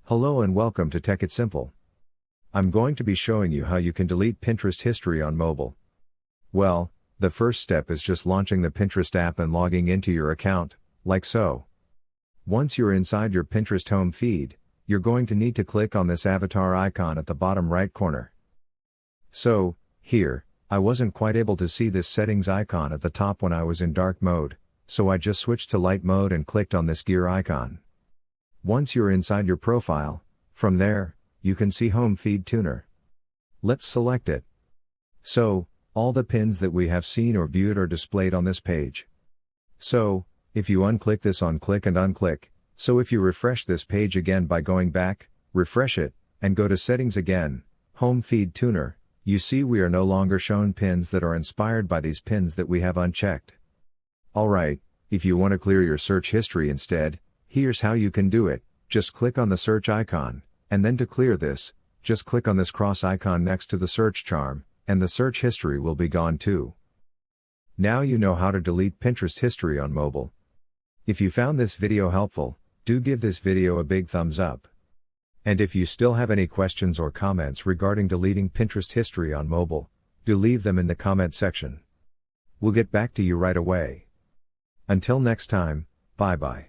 Hello and welcome to Tech It Simple. I'm going to be showing you how you can delete Pinterest history on mobile. Well, the first step is just launching the Pinterest app and logging into your account, like so. Once you're inside your Pinterest home feed, you're going to need to click on this avatar icon at the bottom right corner. So, here, I wasn't quite able to see this settings icon at the top when I was in dark mode, so I just switched to light mode and clicked on this gear icon. Once you're inside your profile, from there, you can see Home Feed Tuner. Let's select it. So, all the pins that we have seen or viewed are displayed on this page. So, if you unclick this on click and unclick, so if you refresh this page again by going back, refresh it, and go to settings again, Home Feed Tuner, you see we are no longer shown pins that are inspired by these pins that we have unchecked. Alright, if you want to clear your search history instead, here's how you can do it. Just click on the search icon, and then to clear this, just click on this cross icon next to the search charm, and the search history will be gone too. Now you know how to delete Pinterest history on mobile. If you found this video helpful, do give this video a big thumbs up. And if you still have any questions or comments regarding deleting Pinterest history on mobile, do leave them in the comment section. We'll get back to you right away. Until next time, bye bye.